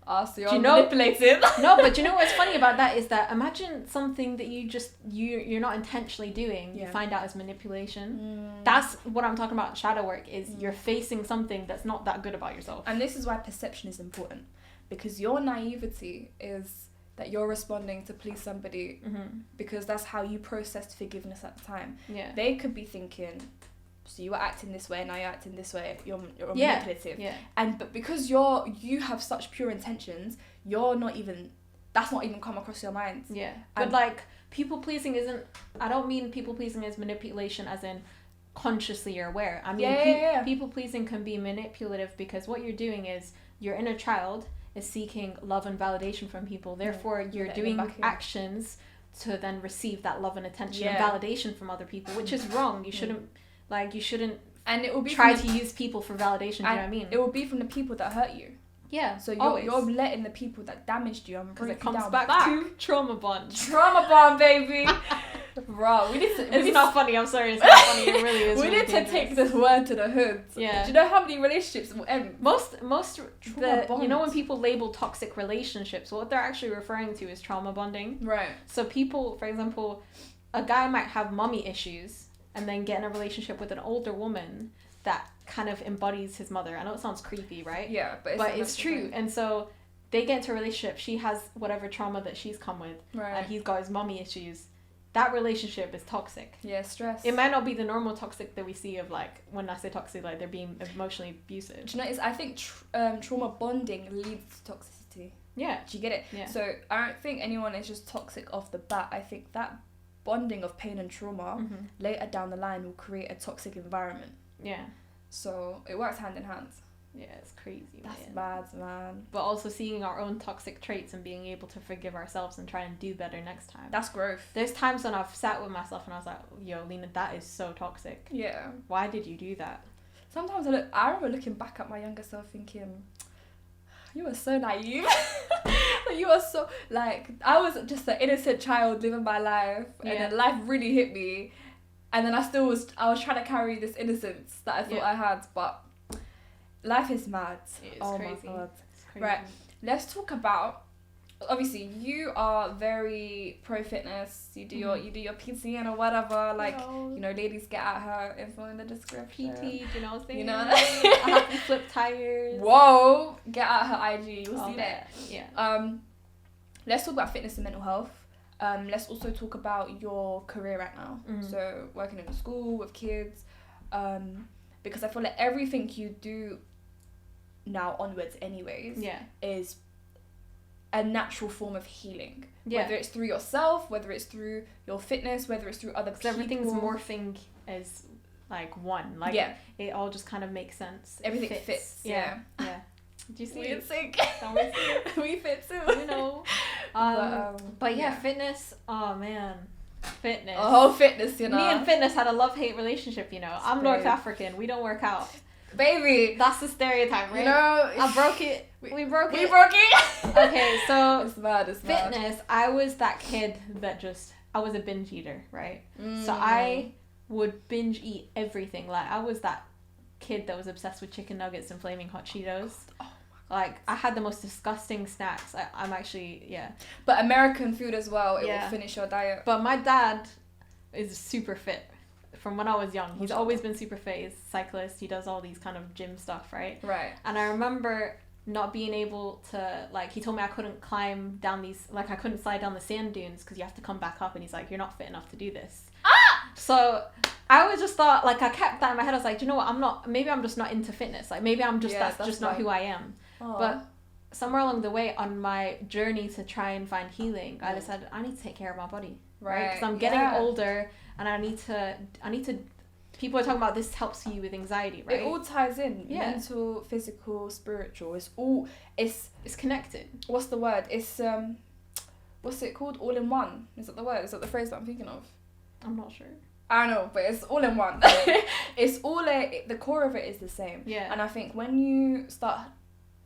[SPEAKER 1] So you're manipulative.
[SPEAKER 2] No, but you know what's funny about that is that imagine something that you're not intentionally doing, you find out as manipulation. That's what I'm talking about. Shadow work is you're facing something that's not that good about yourself.
[SPEAKER 1] And this is why perception is important. Because your naivety is that you're responding to please somebody because that's how you processed forgiveness at the time.
[SPEAKER 2] Yeah.
[SPEAKER 1] They could be thinking, so you were acting this way, now you're acting this way, you're manipulative.
[SPEAKER 2] Yeah.
[SPEAKER 1] But because you have such pure intentions, that's not even come across your mind.
[SPEAKER 2] Yeah. But like, people pleasing I don't mean people pleasing as manipulation as in consciously you're aware. I mean, people pleasing can be manipulative because what you're doing is your inner child is seeking love and validation from people. Therefore, you're doing actions to then receive that love and attention and validation from other people, which is wrong. You shouldn't,
[SPEAKER 1] and it will be
[SPEAKER 2] try to use people for validation. Do you know what I mean?
[SPEAKER 1] It will be from the people that hurt you.
[SPEAKER 2] Yeah.
[SPEAKER 1] So you're letting the people that damaged you and break you down
[SPEAKER 2] because it comes back to trauma bond.
[SPEAKER 1] Trauma bond, baby. Bro,
[SPEAKER 2] it's not funny. I'm sorry, it's not funny. It really is.
[SPEAKER 1] We need to take this word to the hood.
[SPEAKER 2] Yeah.
[SPEAKER 1] Do you know how many relationships will end?
[SPEAKER 2] You know when people label toxic relationships, what they're actually referring to is trauma bonding.
[SPEAKER 1] Right.
[SPEAKER 2] So people, for example, a guy might have mommy issues and then get in a relationship with an older woman, that kind of embodies his mother. I know it sounds creepy, right?
[SPEAKER 1] Yeah,
[SPEAKER 2] but it's true. And so they get into a relationship. She has whatever trauma that she's come with, and he's got his mommy issues. That relationship is toxic.
[SPEAKER 1] Yeah, stress.
[SPEAKER 2] It might not be the normal toxic that we see of, like, when I say toxic, like, they're being emotionally abusive.
[SPEAKER 1] Do you know, I think trauma bonding leads to toxicity.
[SPEAKER 2] Yeah.
[SPEAKER 1] Do you get it?
[SPEAKER 2] Yeah.
[SPEAKER 1] So I don't think anyone is just toxic off the bat. I think that bonding of pain and trauma later down the line will create a toxic environment.
[SPEAKER 2] Yeah.
[SPEAKER 1] So it works hand in hand.
[SPEAKER 2] Yeah, it's crazy.
[SPEAKER 1] That's bad, man.
[SPEAKER 2] But also seeing our own toxic traits and being able to forgive ourselves and try and do better next time.
[SPEAKER 1] That's growth.
[SPEAKER 2] There's times when I've sat with myself and I was like, yo, Lena, that is so toxic.
[SPEAKER 1] Yeah.
[SPEAKER 2] Why did you do that?
[SPEAKER 1] Sometimes I remember looking back at my younger self thinking, you were so naive. You were so, like, I was just an innocent child living my life. And then life really hit me. And then I was trying to carry this innocence that I thought I had. But life is mad.
[SPEAKER 2] It's
[SPEAKER 1] crazy. My God. Right. Let's talk about, obviously, you are very pro fitness. You do your PT and or whatever. Like, you know, ladies, get at her info in the description.
[SPEAKER 2] PT, do you know what I'm saying?
[SPEAKER 1] You know?
[SPEAKER 2] I have to flip tires.
[SPEAKER 1] Whoa. Get at her IG. You'll see that.
[SPEAKER 2] Yeah.
[SPEAKER 1] Let's talk about fitness and mental health. Let's also talk about your career right now. So working in a school with kids. Because I feel like everything you do now onwards anyways is a natural form of healing. Whether it's through yourself, whether it's through your fitness, whether it's through other people.
[SPEAKER 2] Everything's morphing as like one. Like it all just kind of makes sense.
[SPEAKER 1] Everything fits. Yeah.
[SPEAKER 2] Do you see
[SPEAKER 1] we
[SPEAKER 2] it?
[SPEAKER 1] Sync. We fit too.
[SPEAKER 2] You know. But fitness. Oh man. Fitness.
[SPEAKER 1] Oh, fitness, you know.
[SPEAKER 2] Me and fitness had a love-hate relationship, you know. I'm North African. We don't work out.
[SPEAKER 1] Baby.
[SPEAKER 2] That's the stereotype, right?
[SPEAKER 1] You know.
[SPEAKER 2] I broke it. We broke it.
[SPEAKER 1] We broke it.
[SPEAKER 2] Okay, so
[SPEAKER 1] it's mad.
[SPEAKER 2] Fitness, I was that kid that I was a binge eater, right? So I would binge eat everything. Like, I was that kid that was obsessed with chicken nuggets and flaming hot Cheetos. Like, I had the most disgusting snacks. I'm actually,
[SPEAKER 1] But American food as well, it will finish your diet.
[SPEAKER 2] But my dad is super fit from when I was young. He's always been super fit. He's a cyclist. He does all these kind of gym stuff, right?
[SPEAKER 1] Right.
[SPEAKER 2] And I remember not being able to, like, he told me I couldn't climb down these, like, I couldn't slide down the sand dunes because you have to come back up. And he's like, you're not fit enough to do this. So I always just thought, like, I kept that in my head. I was like, do you know what? Maybe I'm just not into fitness. Like, maybe I'm just, that's just not who I am. Aww. But somewhere along the way on my journey to try and find healing, I decided I need to take care of my body, right? Because I'm getting older, and I need to. People are talking about this helps you with anxiety, right?
[SPEAKER 1] It all ties in. Mental, physical, spiritual. It's connected. What's the word? It's what's it called? All in one. Is that the word? Is that the phrase that I'm thinking of?
[SPEAKER 2] I'm not sure.
[SPEAKER 1] I know, but it's all in one. It's all the core of it is the same.
[SPEAKER 2] Yeah.
[SPEAKER 1] And I think when you start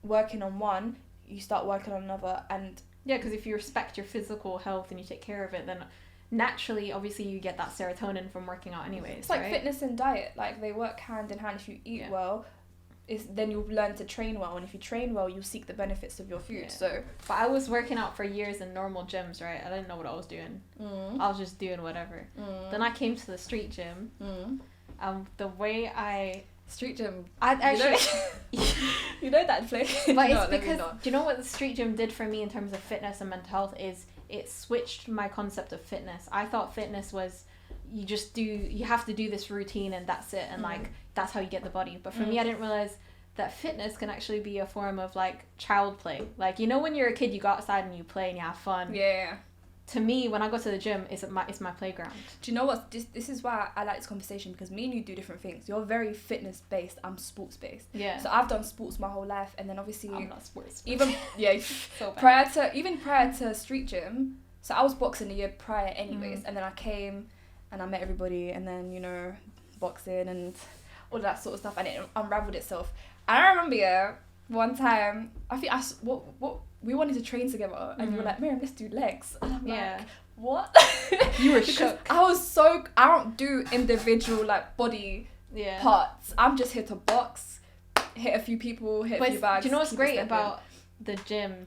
[SPEAKER 1] working on one, you start working on another, and
[SPEAKER 2] because if you respect your physical health and you take care of it, then naturally, obviously, you get that serotonin from working out anyways.
[SPEAKER 1] It's like fitness and diet, like they work hand in hand. If you eat well, then you'll learn to train well, and if you train well, you'll seek the benefits of your food. So,
[SPEAKER 2] but I was working out for years in normal gyms, right? I didn't know what I was doing. I was just doing whatever. Then I came to the street gym. The way
[SPEAKER 1] street gym.
[SPEAKER 2] I actually,
[SPEAKER 1] you know that place.
[SPEAKER 2] But it's because do you know what the street gym did for me in terms of fitness and mental health is it switched my concept of fitness. I thought fitness was you have to do this routine and that's it, and like that's how you get the body. But for me, I didn't realize that fitness can actually be a form of like child play. Like, you know, when you're a kid, you go outside and you play and you have fun.
[SPEAKER 1] Yeah.
[SPEAKER 2] To me, when I go to the gym, it's my playground.
[SPEAKER 1] Do you know what? This is why I like this conversation, because me and you do different things. You're very fitness based. I'm sports based.
[SPEAKER 2] Yeah.
[SPEAKER 1] So I've done sports my whole life, and then obviously
[SPEAKER 2] I'm not sports.
[SPEAKER 1] Even
[SPEAKER 2] so bad.
[SPEAKER 1] prior to street gym. So I was boxing the year prior, anyways, and then I came and I met everybody, and then, you know, boxing and all that sort of stuff, and it unraveled itself. And I remember one time, I think what we wanted to train together, and you were like, Miriam, let's do legs. And I'm like, what?
[SPEAKER 2] You were shook.
[SPEAKER 1] I don't do individual like body parts. I'm just here to box, hit a few people, hit a few bags.
[SPEAKER 2] Do you know what's great about the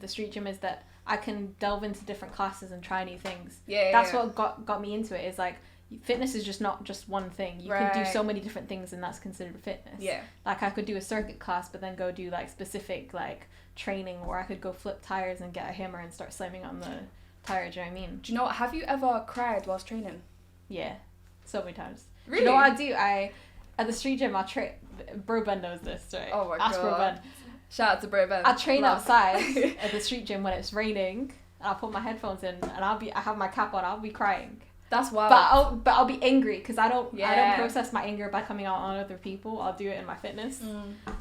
[SPEAKER 2] street gym is that I can delve into different classes and try new things. That's what got me into it, is like, fitness is just not just one thing. You can do so many different things, and that's considered fitness.
[SPEAKER 1] Yeah.
[SPEAKER 2] Like I could do a circuit class, but then go do like specific like training, or I could go flip tires and get a hammer and start slamming on the tire. Do you know what I mean?
[SPEAKER 1] Do you know what? Have you ever cried whilst training?
[SPEAKER 2] Yeah, so many times.
[SPEAKER 1] Really?
[SPEAKER 2] Do you know what I do? At the street gym, Bro Ben knows this, right?
[SPEAKER 1] Oh my
[SPEAKER 2] Ask
[SPEAKER 1] god.
[SPEAKER 2] Bro Ben.
[SPEAKER 1] Shout out to Bro Ben.
[SPEAKER 2] I train outside at the street gym when it's raining. And I'll put my headphones in, and I have my cap on. I'll be crying.
[SPEAKER 1] That's wild.
[SPEAKER 2] But I'll be angry because I don't process my anger by coming out on other people. I'll do it in my fitness.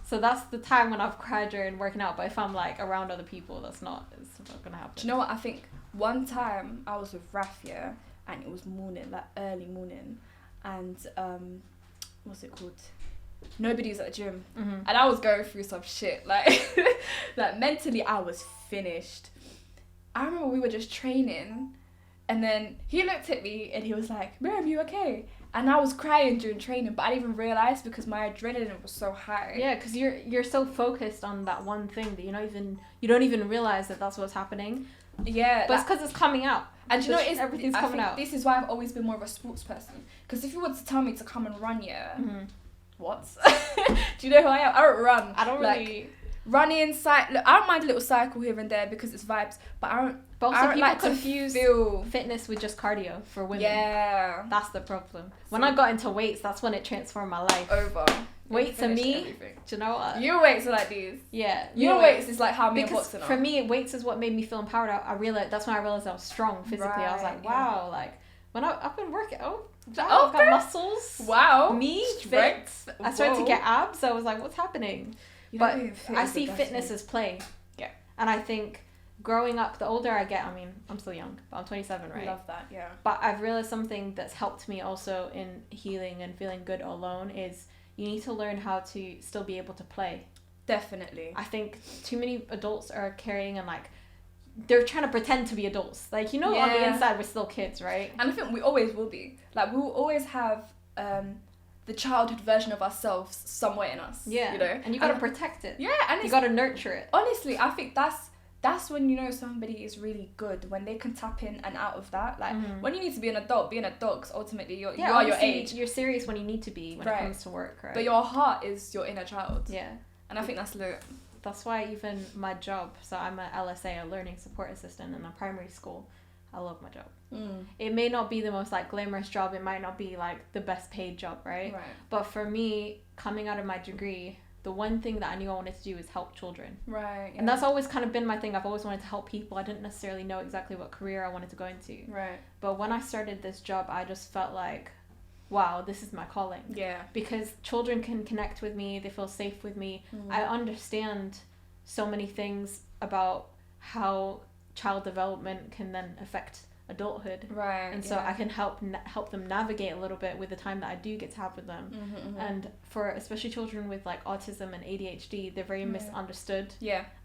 [SPEAKER 2] So that's the time when I've cried during working out. But if I'm like around other people, it's not gonna happen.
[SPEAKER 1] Do you know what? I think one time I was with Rafia, and it was morning, like early morning, and what's it called? Nobody was at the gym, and I was going through some shit. Like, like mentally, I was finished. I remember we were just training, and then he looked at me and he was like, "Miriam, you okay?" And I was crying during training, but I didn't even realise because my adrenaline was so high.
[SPEAKER 2] Yeah, because you're so focused on that one thing that you don't even realise that that's what's happening.
[SPEAKER 1] Yeah,
[SPEAKER 2] but it's because it's coming out.
[SPEAKER 1] And you know,
[SPEAKER 2] everything's coming out.
[SPEAKER 1] This is why I've always been more of a sports person. Because if you were to tell me to come and run, what? Do you know who I am? I don't run.
[SPEAKER 2] I don't really.
[SPEAKER 1] Running, look, I don't mind a little cycle here and there because it's vibes, but I don't.
[SPEAKER 2] But also,
[SPEAKER 1] people
[SPEAKER 2] like
[SPEAKER 1] confuse
[SPEAKER 2] fitness with just cardio for women.
[SPEAKER 1] Yeah,
[SPEAKER 2] that's the problem. When I got into weights, that's when it transformed my life.
[SPEAKER 1] Over.
[SPEAKER 2] Weights to me, everything. Do you know what?
[SPEAKER 1] Your weights are like these.
[SPEAKER 2] Yeah.
[SPEAKER 1] Your weights is like how me and boxing are.
[SPEAKER 2] For me, weights is what made me feel empowered. That's when I realized I was strong physically. Right, I was like, wow, like when I've been working. I've got muscles.
[SPEAKER 1] Wow.
[SPEAKER 2] Me, strength. I started to get abs. I was like, what's happening? But I see fitness as play.
[SPEAKER 1] Yeah.
[SPEAKER 2] And I think growing up, the older I get, I mean, I'm still young, but I'm 27, right?
[SPEAKER 1] I love that, yeah.
[SPEAKER 2] But I've realized something that's helped me also in healing and feeling good alone is you need to learn how to still be able to play.
[SPEAKER 1] Definitely.
[SPEAKER 2] I think too many adults are carrying and like, they're trying to pretend to be adults. Like, on the inside, we're still kids, right?
[SPEAKER 1] And I think we always will be. Like, we will always have the childhood version of ourselves somewhere in us.
[SPEAKER 2] Yeah. And you gotta protect it.
[SPEAKER 1] Yeah, and
[SPEAKER 2] you gotta nurture it.
[SPEAKER 1] Honestly, I think that's when somebody is really good, when they can tap in and out of that. Like, when you need to be an adult, because ultimately you are your age.
[SPEAKER 2] You're serious when you need to be when it comes to work, right?
[SPEAKER 1] But your heart is your inner child.
[SPEAKER 2] Yeah.
[SPEAKER 1] And I think that's lit.
[SPEAKER 2] That's why even my job, so I'm a LSA, a learning support assistant in a primary school. I love my job. It may not be the most like glamorous job. It might not be like the best paid job, right? But for me, coming out of my degree, the one thing that I knew I wanted to do is help children.
[SPEAKER 1] Right. Yeah.
[SPEAKER 2] And that's always kind of been my thing. I've always wanted to help people. I didn't necessarily know exactly what career I wanted to go into.
[SPEAKER 1] Right.
[SPEAKER 2] But when I started this job, I just felt like, wow, this is my calling.
[SPEAKER 1] Yeah.
[SPEAKER 2] Because children can connect with me. They feel safe with me. I understand so many things about how child development can then affect adulthood.
[SPEAKER 1] Right.
[SPEAKER 2] And so I can help them navigate a little bit with the time that I do get to have with them. And for especially children with like autism and ADHD, they're very misunderstood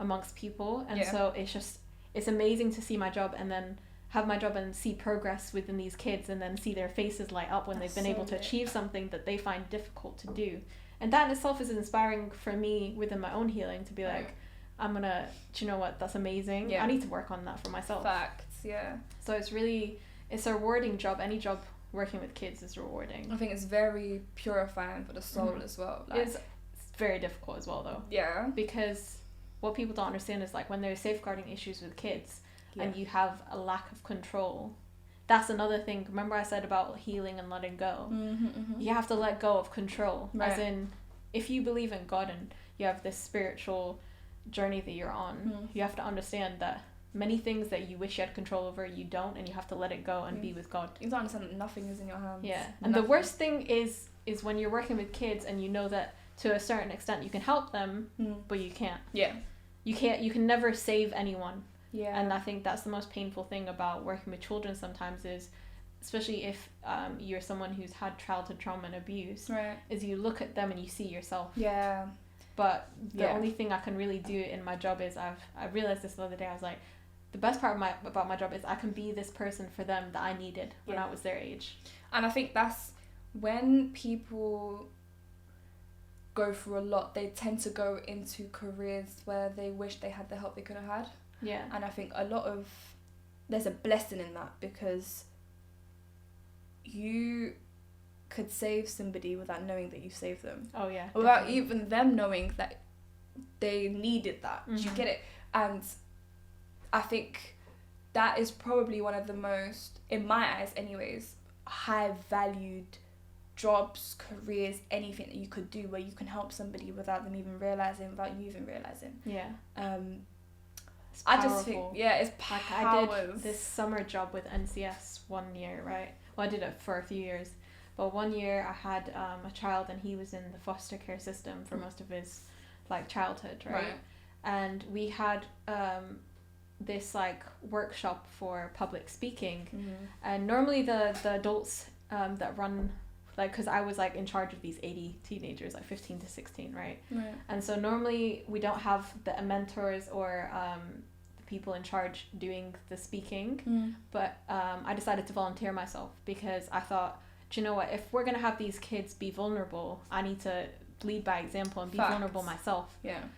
[SPEAKER 2] amongst people. And so it's amazing to see my job and then have my job and see progress within these kids and then see their faces light up when they've been able to achieve something that they find difficult to do. And that in itself is inspiring for me within my own healing to be like, I'm gonna, do you know what, that's amazing. I need to work on that for myself.
[SPEAKER 1] Facts, yeah.
[SPEAKER 2] So it's a rewarding job. Any job working with kids is rewarding.
[SPEAKER 1] I think it's very purifying for the soul as well. Like,
[SPEAKER 2] it's very difficult as well though.
[SPEAKER 1] Yeah.
[SPEAKER 2] Because what people don't understand is like when there's safeguarding issues with kids and you have a lack of control, that's another thing. Remember I said about healing and letting go? You have to let go of control. As in, if you believe in God and you have this spiritual journey that you're on, you have to understand that many things that you wish you had control over, you don't, and you have to let it go and be with God.
[SPEAKER 1] You don't understand that nothing is in your hands.
[SPEAKER 2] Yeah. And the worst thing is when you're working with kids and you know that to a certain extent you can help them, but you can't.
[SPEAKER 1] Yeah.
[SPEAKER 2] You can never save anyone.
[SPEAKER 1] Yeah.
[SPEAKER 2] And I think that's the most painful thing about working with children sometimes is, especially if you're someone who's had childhood trauma and abuse, is you look at them and you see yourself.
[SPEAKER 1] Yeah.
[SPEAKER 2] But the only thing I can really do in my job is I realized this the other day. I was like, the best part about my job is I can be this person for them that I needed when I was their age.
[SPEAKER 1] And I think that's when people go through a lot, they tend to go into careers where they wish they had the help they could have had.
[SPEAKER 2] Yeah.
[SPEAKER 1] And I think there's a blessing in that because you could save somebody without knowing that you saved them.
[SPEAKER 2] Oh yeah.
[SPEAKER 1] Without
[SPEAKER 2] definitely.
[SPEAKER 1] even them knowing that they needed that. Do you get it? And I think that is probably one of the most, in my eyes anyways, high valued jobs, careers, anything that you could do where you can help somebody without them even realizing, without you even realizing.
[SPEAKER 2] Yeah.
[SPEAKER 1] I just think, it's powerful.
[SPEAKER 2] Like I did this summer job with NCS 1 year, right? Well, I did it for a few years, but 1 year I had a child, and he was in the foster care system for most of his like childhood, right? And we had this like workshop for public speaking, and normally the adults that run, like, because I was like in charge of these 80 teenagers, like 15 to 16, right? And so normally we don't have the mentors or the people in charge doing the speaking, but I decided to volunteer myself because I thought, do you know what, if we're gonna have these kids be vulnerable, I need to lead by example and be vulnerable myself.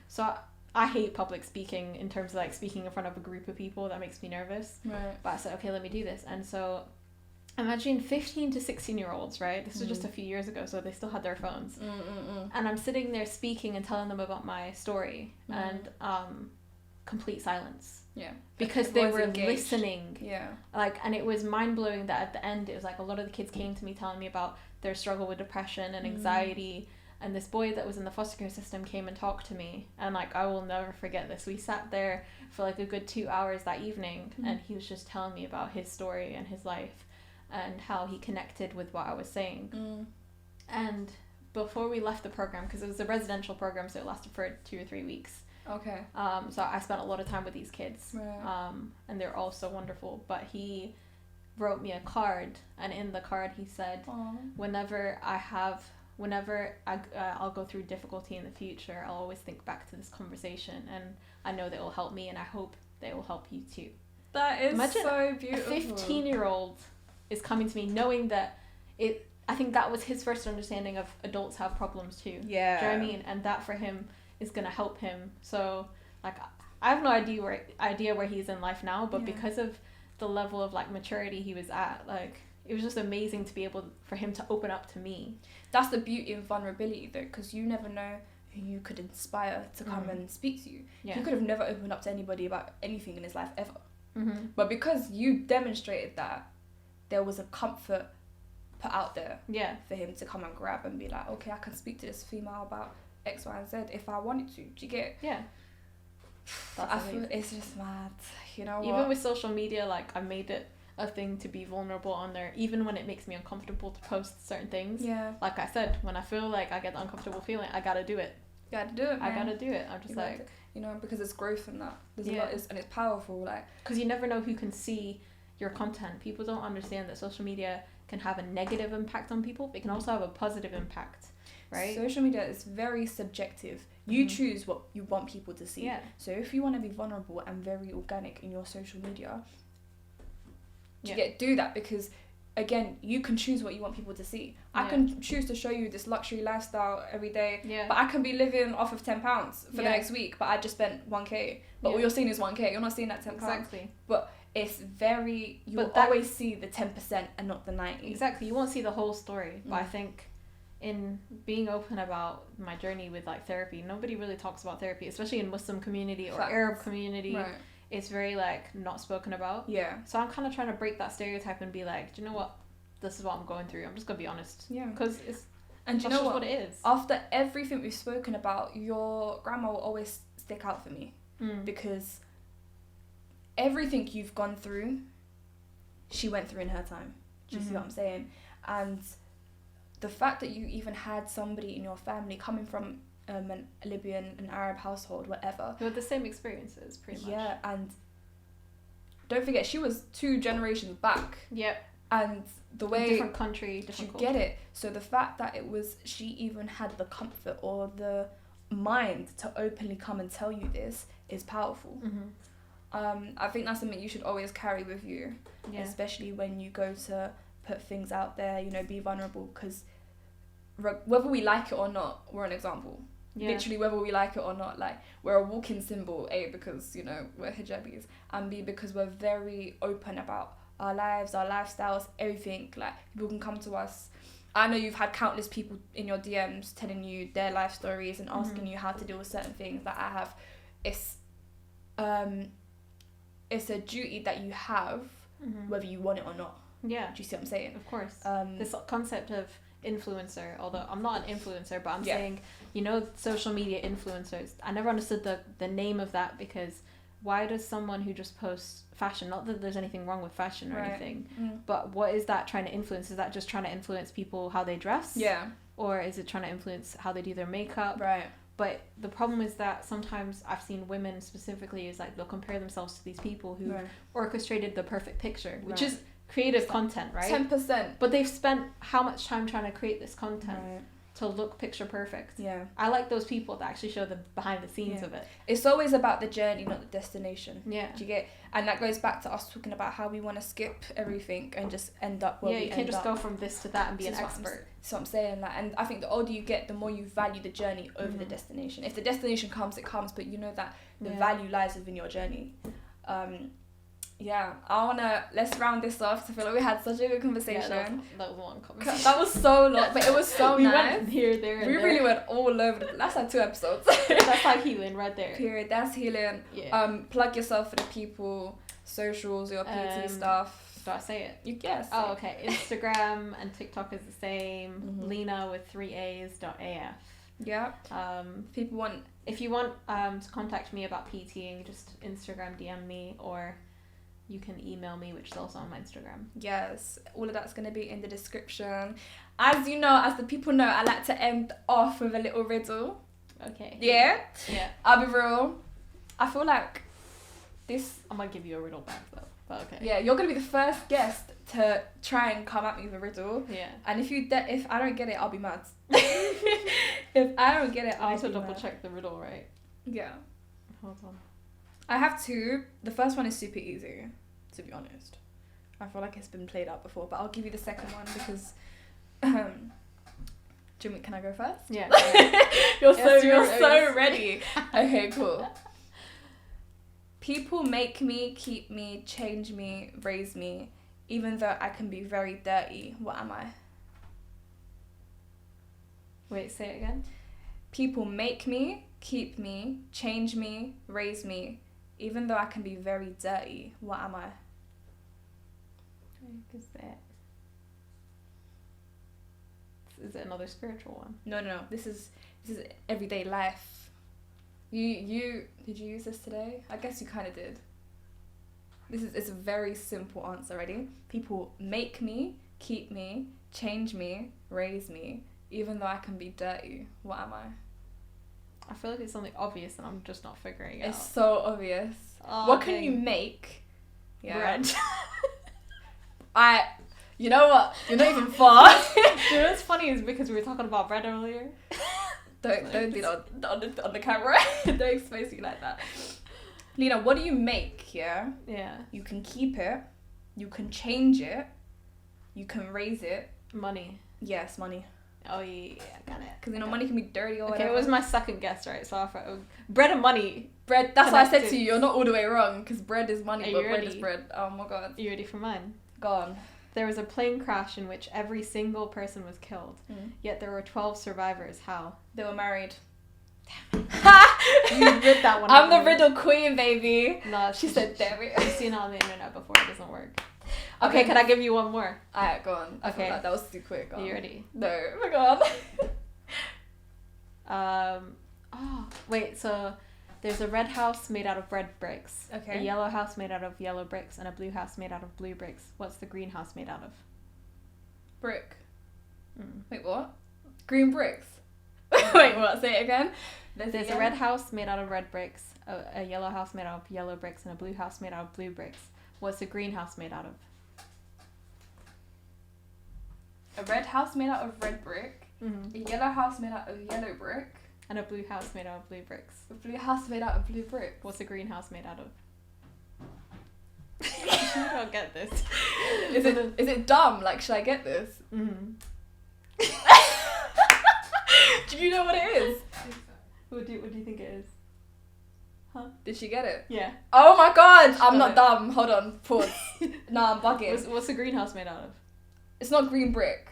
[SPEAKER 2] So I hate public speaking in terms of like speaking in front of a group of people. That makes me nervous. But I said, okay, let me do this. And so imagine 15 to 16-year-olds, right? This was just a few years ago, so they still had their phones. And I'm sitting there speaking and telling them about my story, and complete silence. Because they were listening. Like, and it was mind-blowing that at the end, it was like a lot of the kids came to me telling me about their struggle with depression and anxiety. And this boy that was in the foster care system came and talked to me, and like I will never forget this. We sat there for like a good 2 hours that evening, and he was just telling me about his story and his life and how he connected with what I was saying. And before we left the program, because it was a residential program, so it lasted for 2 or 3 weeks. So I spent a lot of time with these kids, and they're all so wonderful. But he wrote me a card, and in the card he said, whenever I'll go through difficulty in the future, I'll always think back to this conversation, and I know that it will help me, and I hope that it will help you too.
[SPEAKER 1] That is so beautiful.
[SPEAKER 2] A 15-year-old is coming to me knowing that I think that was his first understanding of adults have problems too. Do you know what I mean? And that for him is going to help him. So like I have no idea where he's in life now, but because of the level of like maturity he was at, like it was just amazing to be able for him to open up to me.
[SPEAKER 1] That's the beauty of vulnerability though, because you never know who you could inspire to come and speak to you. He could have never opened up to anybody about anything in his life ever. But because you demonstrated that, there was a comfort put out there for him to come and grab and be like, okay, I can speak to this female about X, Y, and Z if I wanted to. Do you get it? I feel it's just mad. You know what?
[SPEAKER 2] Even with social media, like I made it a thing to be vulnerable on there, even when it makes me uncomfortable to post certain things. Like I said, when I feel like I get the uncomfortable feeling, I gotta do it.
[SPEAKER 1] You gotta do it, man.
[SPEAKER 2] I gotta do it. I'm just like,
[SPEAKER 1] you know, because it's growth in that. There's a lot, and it's powerful, like,
[SPEAKER 2] because you never know who can see your content. People don't understand that social media can have a negative impact on people, but it can also have a positive impact, right?
[SPEAKER 1] Social media is very subjective. You choose what you want people to see. So if you want to be vulnerable and very organic in your social media, do that, because again, you can choose what you want people to see. I can choose to show you this luxury lifestyle every day, but I can be living off of £10 for the next week, but I just spent 1k, but all you're seeing is 1k, you're not seeing that £10.
[SPEAKER 2] Exactly.
[SPEAKER 1] But it's very, you will always see the 10% and not the 90%.
[SPEAKER 2] Exactly, you won't see the whole story. But I think in being open about my journey with like therapy, nobody really talks about therapy, especially in Muslim community or Arab community. It's very like not spoken about. So I'm kind of trying to break that stereotype and be like, do you know what, this is what I'm going through, I'm just gonna be honest. Because it's, and do you know what it is.
[SPEAKER 1] After everything we've spoken about, your grandma will always stick out for me, because everything you've gone through, she went through in her time. Do you see what I'm saying? And the fact that you even had somebody in your family coming from a Libyan, an Arab household, whatever,
[SPEAKER 2] who had the same experiences, pretty much.
[SPEAKER 1] And don't forget, she was 2 generations back. And the way,
[SPEAKER 2] different country, different culture.
[SPEAKER 1] Get it? So the fact that it was, she even had the comfort or the mind to openly come and tell you this is powerful. I think that's something you should always carry with you, especially when you go to put things out there, you know, be vulnerable, because whether we like it or not, we're an example. Literally, whether we like it or not, like, we're a walking symbol, A, because, you know, we're hijabis, and B, because we're very open about our lives, our lifestyles, everything. Like, people can come to us. I know you've had countless people in your DMs telling you their life stories and asking you how to deal with certain things that I have. It's a duty that you have, whether you want it or not.
[SPEAKER 2] Yeah.
[SPEAKER 1] Do you see what I'm saying?
[SPEAKER 2] Of course. This concept of influencer, although I'm not an influencer, but I'm saying, you know, social media influencers. I never understood the name of that, because why does someone who just posts fashion, not that there's anything wrong with fashion or anything, but what is that trying to influence? Is that just trying to influence people how they dress?
[SPEAKER 1] Yeah. Or
[SPEAKER 2] is it trying to influence how they do their makeup?
[SPEAKER 1] Right.
[SPEAKER 2] But the problem is that sometimes I've seen women specifically is like they'll compare themselves to these people who orchestrated the perfect picture, which is creative content, right?
[SPEAKER 1] 10%.
[SPEAKER 2] But they've spent how much time trying to create this content to look picture perfect.
[SPEAKER 1] Yeah.
[SPEAKER 2] I like those people that actually show the behind the scenes of it.
[SPEAKER 1] It's always about the journey, not the destination.
[SPEAKER 2] Yeah.
[SPEAKER 1] Do you get? And that goes back to us talking about how we want to skip everything and just end up where we end up.
[SPEAKER 2] Yeah, you can't just go from this to that and be an expert.
[SPEAKER 1] That's what I'm saying. Like, and I think the older you get, the more you value the journey over the destination. If the destination comes, it comes, but you know that the value lies within your journey. Let's round this off, because I feel like we had such a good conversation.
[SPEAKER 2] Yeah, that was a long conversation.
[SPEAKER 1] That was so long, but it was so
[SPEAKER 2] we
[SPEAKER 1] nice.
[SPEAKER 2] Went here, there, and
[SPEAKER 1] we
[SPEAKER 2] there.
[SPEAKER 1] really went all over. That's like 2 episodes.
[SPEAKER 2] That's like healing right there.
[SPEAKER 1] Period. That's healing.
[SPEAKER 2] Yeah.
[SPEAKER 1] Plug yourself for the people, socials, your PT stuff.
[SPEAKER 2] Do I say it?
[SPEAKER 1] You guess.
[SPEAKER 2] Oh, okay. Instagram and TikTok is the same. LENA with 3 A's.af.
[SPEAKER 1] Yeah.
[SPEAKER 2] If you want to contact me about PTing, just Instagram DM me, or you can email me, which is also on my Instagram.
[SPEAKER 1] Yes, all of that's going to be in the description. As you know, as the people know, I like to end off with a little riddle.
[SPEAKER 2] Okay.
[SPEAKER 1] Yeah?
[SPEAKER 2] Yeah.
[SPEAKER 1] I'll be real. I feel like this...
[SPEAKER 2] I might give you a riddle back, though. But okay.
[SPEAKER 1] Yeah, you're going to be the first guest to try and come at me with a riddle.
[SPEAKER 2] Yeah.
[SPEAKER 1] And if I don't get it, I'll be mad. If I don't get it, I'll be mad.
[SPEAKER 2] I need to double check the riddle, right?
[SPEAKER 1] Yeah.
[SPEAKER 2] Hold on.
[SPEAKER 1] I have 2. The first one is super easy, to be honest. I feel like it's been played out before, but I'll give you the second one because... can I go first?
[SPEAKER 2] Yeah.
[SPEAKER 1] You're so ready. Okay, cool. People make me, keep me, change me, raise me, even though I can be very dirty. What am I?
[SPEAKER 2] Wait, say it again. People
[SPEAKER 1] make me, keep me, change me, raise me, even though I can be very dirty. What am I?
[SPEAKER 2] Is that? Is it another spiritual one?
[SPEAKER 1] No. This is everyday life. You did you use this today? I guess you kind of did. It's a very simple answer. Ready? People make me, keep me, change me, raise me, even though I can be dirty. What am I?
[SPEAKER 2] I feel like it's something obvious and I'm just not figuring it out.
[SPEAKER 1] It's so obvious.
[SPEAKER 2] Oh,
[SPEAKER 1] what can you make?
[SPEAKER 2] Yeah. Bread.
[SPEAKER 1] You know what? You're not even far.
[SPEAKER 2] You know what's funny is because we were talking about bread earlier.
[SPEAKER 1] Don't be on the camera. Don't expose you like that. Lena, what do you make? Yeah. You can keep it. You can change it. You can raise it.
[SPEAKER 2] Money.
[SPEAKER 1] Yes, money.
[SPEAKER 2] Oh yeah, I got it.
[SPEAKER 1] Because money can be dirty or whatever.
[SPEAKER 2] Okay, it was my second guess, right? So I thought bread and money.
[SPEAKER 1] Bread. That's why I said to you, you're not all the way wrong. Because bread is money, but bread
[SPEAKER 2] ready?
[SPEAKER 1] is bread. Oh my god.
[SPEAKER 2] Are you ready for mine?
[SPEAKER 1] Go on.
[SPEAKER 2] There was a plane crash in which every single person was killed. Yet there were 12 survivors. How?
[SPEAKER 1] They were married.
[SPEAKER 2] Damn it. You read that one.
[SPEAKER 1] I'm the riddle queen, baby.
[SPEAKER 2] No,
[SPEAKER 1] she said damn it.
[SPEAKER 2] I've seen it on the internet before. It doesn't work. Okay, can I give you one more?
[SPEAKER 1] Alright, go on.
[SPEAKER 2] Okay.
[SPEAKER 1] That was too quick.
[SPEAKER 2] Are you ready?
[SPEAKER 1] No. Oh my
[SPEAKER 2] god. Wait, so there's a red house made out of red bricks. Okay.
[SPEAKER 1] A
[SPEAKER 2] yellow house made out of yellow bricks and a blue house made out of blue bricks. What's the green house made out of?
[SPEAKER 1] Brick. Wait, what? Green bricks. Wait, what? Say it again.
[SPEAKER 2] There's a red house made out of red bricks, a yellow house made out of yellow bricks, and a blue house made out of blue bricks. What's the green house made out of?
[SPEAKER 1] A red house made out of red brick. A yellow house made out of yellow brick.
[SPEAKER 2] And a blue house made out of blue bricks.
[SPEAKER 1] A blue house made out of blue bricks.
[SPEAKER 2] What's a green house made out of? I don't get this.
[SPEAKER 1] Is it dumb? Like, should I get this?
[SPEAKER 2] Do you know what it is? What do you think it is? Huh?
[SPEAKER 1] Did she get it?
[SPEAKER 2] Yeah.
[SPEAKER 1] Oh my god! I'm not dumb. Hold on. Pause. No, I'm bugging.
[SPEAKER 2] What's the greenhouse made out of?
[SPEAKER 1] It's not green brick.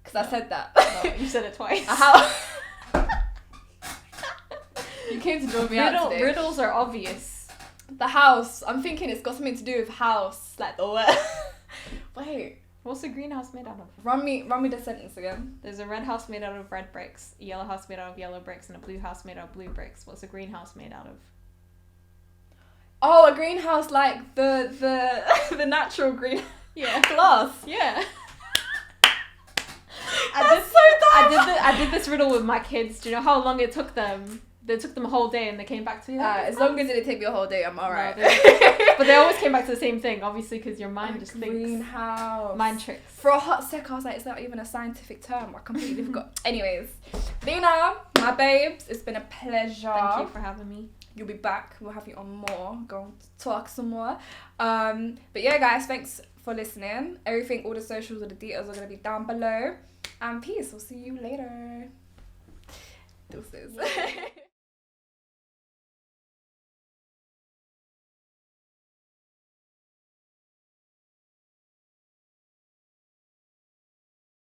[SPEAKER 1] Because I said that.
[SPEAKER 2] No, you said it twice.
[SPEAKER 1] How? You came to draw me out today.
[SPEAKER 2] Riddles are obvious.
[SPEAKER 1] The house. I'm thinking it's got something to do with house. Like the word. Wait.
[SPEAKER 2] What's a greenhouse made out of?
[SPEAKER 1] Run me the sentence again.
[SPEAKER 2] There's a red house made out of red bricks, a yellow house made out of yellow bricks, and a blue house made out of blue bricks. What's a greenhouse made out of?
[SPEAKER 1] Oh, a greenhouse like the natural green.
[SPEAKER 2] Yeah.
[SPEAKER 1] Glass.
[SPEAKER 2] Yeah.
[SPEAKER 1] I
[SPEAKER 2] did this riddle with my kids. Do you know how long it took them? It took them a whole day and they came back to me.
[SPEAKER 1] As long as it didn't take me a whole day, I'm alright.
[SPEAKER 2] No, but they always came back to the same thing, obviously, because your mind just thinks.
[SPEAKER 1] Greenhouse.
[SPEAKER 2] Mind tricks.
[SPEAKER 1] For a hot sec, I was like, is that even a scientific term? I completely forgot. Anyways, Lena, my babes, it's been a pleasure.
[SPEAKER 2] Thank you for having me.
[SPEAKER 1] You'll be back. We'll have you on more. Go talk some more. But yeah, guys, thanks for listening. Everything, all the socials, all the details are going to be down below. And peace. We'll see you later. Deuces.